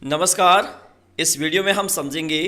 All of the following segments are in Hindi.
नमस्कार। इस वीडियो में हम समझेंगे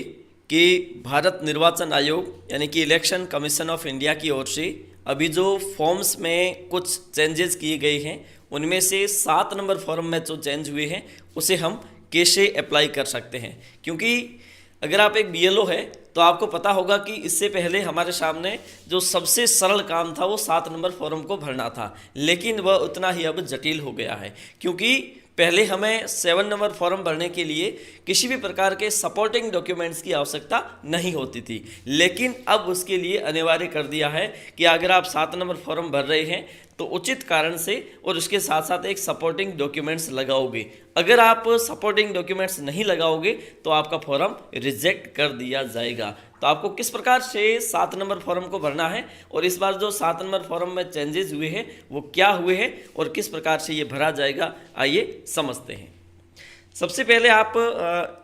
कि भारत निर्वाचन आयोग यानी कि इलेक्शन कमीशन ऑफ इंडिया की ओर से अभी जो फॉर्म्स में कुछ चेंजेस किए गए हैं उनमें से 7 नंबर फॉर्म में जो चेंज हुए हैं उसे हम कैसे अप्लाई कर सकते हैं। क्योंकि अगर आप एक बीएलओ है तो आपको पता होगा कि इससे पहले हमारे सामने जो सबसे सरल काम था वो 7 नंबर फॉर्म को भरना था, लेकिन वह उतना ही अब जटिल हो गया है। क्योंकि पहले हमें 7 नंबर फॉर्म भरने के लिए किसी भी प्रकार के सपोर्टिंग डॉक्यूमेंट्स की आवश्यकता नहीं होती थी, लेकिन अब उसके लिए अनिवार्य कर दिया है कि अगर आप 7 नंबर फॉर्म भर रहे हैं तो उचित कारण से और उसके साथ साथ एक सपोर्टिंग डॉक्यूमेंट्स लगाओगे। अगर आप सपोर्टिंग डॉक्यूमेंट्स नहीं लगाओगे तो आपका फॉर्म रिजेक्ट कर दिया जाएगा। तो आपको किस प्रकार से 7 नंबर फॉर्म को भरना है और इस बार जो 7 नंबर फॉर्म में चेंजेस हुए हैं वो क्या हुए हैं और किस प्रकार से ये भरा जाएगा, आइए समझते हैं। सबसे पहले आप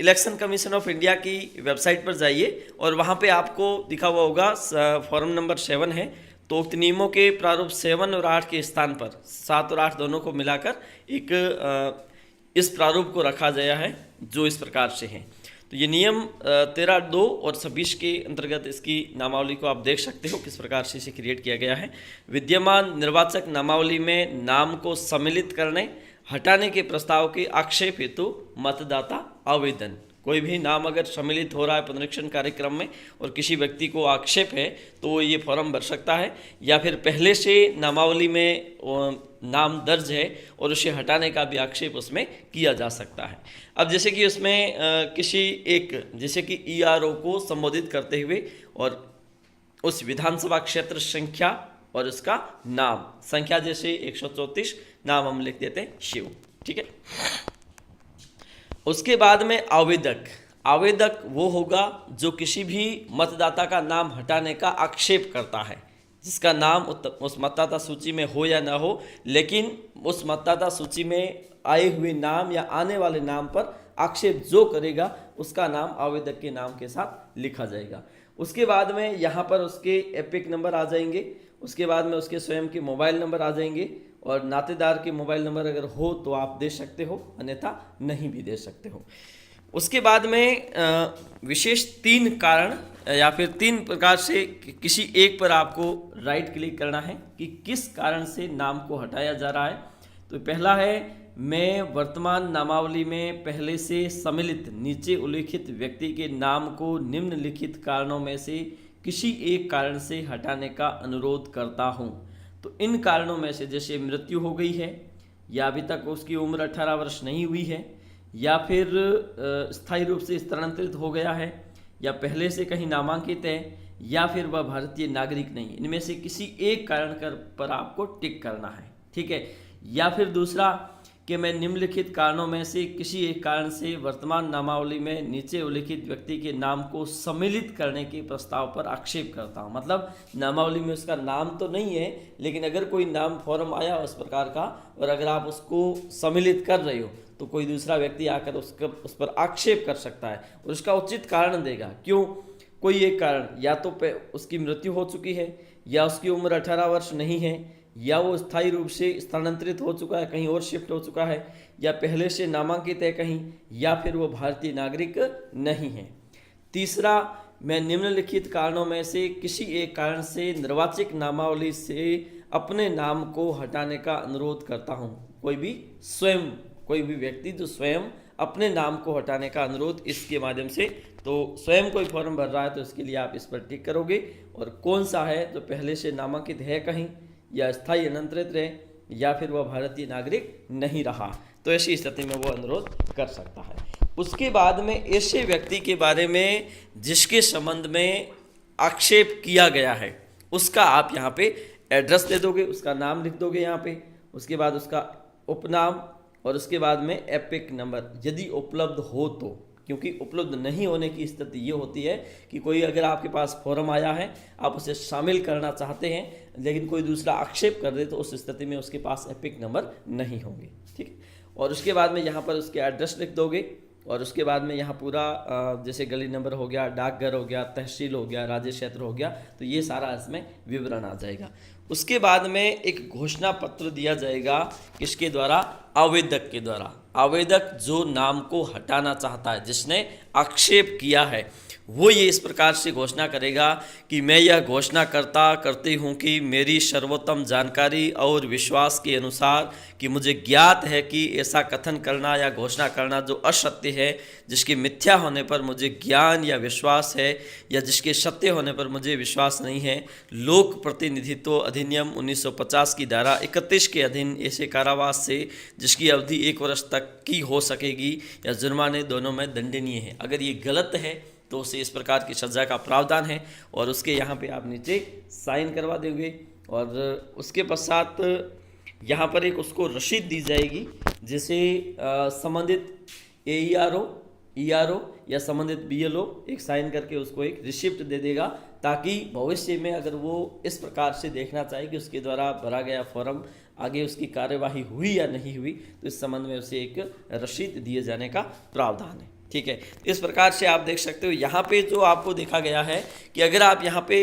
इलेक्शन कमीशन ऑफ इंडिया की वेबसाइट पर जाइए और वहाँ पे आपको दिखा हुआ होगा फॉर्म नंबर 7 है। तो उक्त नियमों के प्रारूप 7 और 8 के स्थान पर 7 और 8 दोनों को मिलाकर एक इस प्रारूप को रखा गया है जो इस प्रकार से है। तो ये नियम 13, 2 और 26 के अंतर्गत इसकी नामावली को आप देख सकते हो किस प्रकार से इसे क्रिएट किया गया है। विद्यमान निर्वाचक नामावली में नाम को सम्मिलित करने, हटाने के प्रस्ताव के आक्षेप हेतु मतदाता आवेदन। कोई भी नाम अगर सम्मिलित हो रहा है पुनरीक्षण कार्यक्रम में और किसी व्यक्ति को आक्षेप है तो वो ये फॉर्म भर सकता है, या फिर पहले से नामावली में नाम दर्ज है और उसे हटाने का भी आक्षेप उसमें किया जा सकता है। अब जैसे कि उसमें किसी एक जैसे कि ईआरओ को संबोधित करते हुए और उस विधानसभा क्षेत्र संख्या और उसका नाम संख्या, जैसे 134 नाम हम लिख देते हैं शिव, ठीक है। उसके बाद में आवेदक वो होगा जो किसी भी मतदाता का नाम हटाने का आक्षेप करता है, जिसका नाम उस मतदाता सूची में हो या ना हो, लेकिन उस मतदाता सूची में आए हुए नाम या आने वाले नाम पर आक्षेप जो करेगा उसका नाम आवेदक के नाम के साथ लिखा जाएगा। उसके बाद में यहाँ पर उसके एपिक नंबर आ जाएंगे, उसके बाद में उसके स्वयं के मोबाइल नंबर आ जाएंगे और नातेदार के मोबाइल नंबर अगर हो तो आप दे सकते हो, अन्यथा नहीं भी दे सकते हो। उसके बाद में विशेष 3 कारण या फिर 3 प्रकार से किसी एक पर आपको राइट क्लिक करना है कि किस कारण से नाम को हटाया जा रहा है। तो पहला है, मैं वर्तमान नामावली में पहले से सम्मिलित नीचे उल्लिखित व्यक्ति के नाम को निम्नलिखित कारणों में से किसी एक कारण से हटाने का अनुरोध करता हूँ। तो इन कारणों में से जैसे मृत्यु हो गई है, या अभी तक उसकी उम्र 18 वर्ष नहीं हुई है, या फिर स्थायी रूप से स्थानांतरित हो गया है, या पहले से कहीं नामांकित है, या फिर वह भारतीय नागरिक नहीं, इनमें से किसी एक कारण पर आपको टिक करना है, ठीक है। या फिर दूसरा कि मैं निम्नलिखित कारणों में से किसी एक कारण से वर्तमान नामावली में नीचे उल्लिखित व्यक्ति के नाम को सम्मिलित करने के प्रस्ताव पर आक्षेप करता हूं। मतलब नामावली में उसका नाम तो नहीं है, लेकिन अगर कोई नाम फॉर्म आया उस प्रकार का और अगर आप उसको सम्मिलित कर रहे हो तो कोई दूसरा व्यक्ति आकर उस पर आक्षेप कर सकता है और उसका उचित कारण देगा। क्यों? कोई एक कारण, या तो उसकी मृत्यु हो चुकी है, या उसकी उम्र 18 वर्ष नहीं है, या वो स्थायी रूप से स्थानांतरित हो चुका है, कहीं और शिफ्ट हो चुका है, या पहले से नामांकित है कहीं, या फिर वो भारतीय नागरिक नहीं है। तीसरा, मैं निम्नलिखित कारणों में से किसी एक कारण से निर्वाचित नामावली से अपने नाम को हटाने का अनुरोध करता हूँ। कोई भी व्यक्ति जो स्वयं अपने नाम को हटाने का अनुरोध इसके माध्यम से, तो स्वयं कोई फॉर्म भर रहा है तो इसके लिए आप इस पर टिक करोगे, और कौन सा है तो पहले से नामांकित है कहीं, या स्थायी अनंतरित रहे, या फिर वह भारतीय नागरिक नहीं रहा, तो ऐसी स्थिति में वो अनुरोध कर सकता है। उसके बाद में ऐसे व्यक्ति के बारे में जिसके संबंध में आक्षेप किया गया है उसका आप यहाँ पे एड्रेस दे दोगे, उसका नाम लिख दोगे यहाँ पे, उसके बाद उसका उपनाम और उसके बाद में एपिक नंबर यदि उपलब्ध हो तो। क्योंकि उपलब्ध नहीं होने की स्थिति ये होती है कि कोई अगर आपके पास फॉर्म आया है, आप उसे शामिल करना चाहते हैं, लेकिन कोई दूसरा आक्षेप कर दे तो उस स्थिति में उसके पास एपिक नंबर नहीं होंगे, ठीक है। और उसके बाद में यहाँ पर उसके एड्रेस लिख दोगे और उसके बाद में यहाँ पूरा जैसे गली नंबर हो गया, डाकघर हो गया, तहसील हो गया, राज्य क्षेत्र हो गया, तो ये सारा इसमें विवरण आ जाएगा। उसके बाद में एक घोषणा पत्र दिया जाएगा, किसके द्वारा? आवेदक के द्वारा। आवेदक जो नाम को हटाना चाहता है, जिसने आक्षेप किया है, वो ये इस प्रकार से घोषणा करेगा कि मैं यह घोषणा करती हूँ कि मेरी सर्वोत्तम जानकारी और विश्वास के अनुसार कि मुझे ज्ञात है कि ऐसा कथन करना या घोषणा करना जो असत्य है, जिसके मिथ्या होने पर मुझे ज्ञान या विश्वास है या जिसके सत्य होने पर मुझे विश्वास नहीं है, लोक प्रतिनिधित्व अधिनियम 1950 की धारा 31 के अधीन ऐसे कारावास से जिसकी अवधि 1 वर्ष तक की हो सकेगी या जुर्माने दोनों में दंडनीय है। अगर ये गलत है तो उसे इस प्रकार की सज़ा का प्रावधान है और उसके यहाँ पे आप नीचे साइन करवा देंगे और उसके पश्चात यहाँ पर एक उसको रसीद दी जाएगी, जिसे संबंधित AERO ERO या संबंधित BLO एक साइन करके उसको एक रिसिप्ट दे देगा, ताकि भविष्य में अगर वो इस प्रकार से देखना चाहे कि उसके द्वारा भरा गया फॉर्म आगे उसकी कार्यवाही हुई या नहीं हुई, तो इस संबंध में उसे एक रसीद दिए जाने का प्रावधान है। ठीक है, इस प्रकार से आप देख सकते हो यहाँ पे जो आपको देखा गया है कि अगर आप यहाँ पे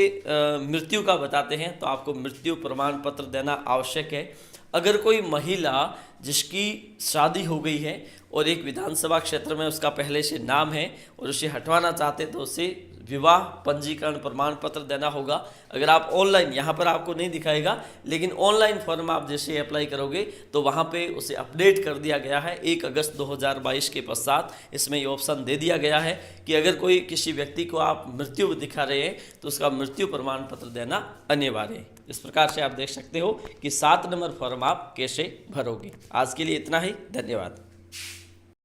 मृत्यु का बताते हैं तो आपको मृत्यु प्रमाण पत्र देना आवश्यक है। अगर कोई महिला जिसकी शादी हो गई है और एक विधानसभा क्षेत्र में उसका पहले से नाम है और उसे हटवाना चाहते तो उसे विवाह पंजीकरण प्रमाण पत्र देना होगा। अगर आप ऑनलाइन, यहाँ पर आपको नहीं दिखाएगा, लेकिन ऑनलाइन फॉर्म आप जैसे अप्लाई करोगे तो वहाँ पे उसे अपडेट कर दिया गया है 1 अगस्त 2022 के पश्चात। इसमें ये ऑप्शन दे दिया गया है कि अगर कोई किसी व्यक्ति को आप मृत्यु दिखा रहे हैं तो उसका मृत्यु प्रमाण पत्र देना अनिवार्य है। इस प्रकार से आप देख सकते हो कि 7 नंबर फॉर्म आप कैसे भरोगे। आज के लिए इतना ही, धन्यवाद।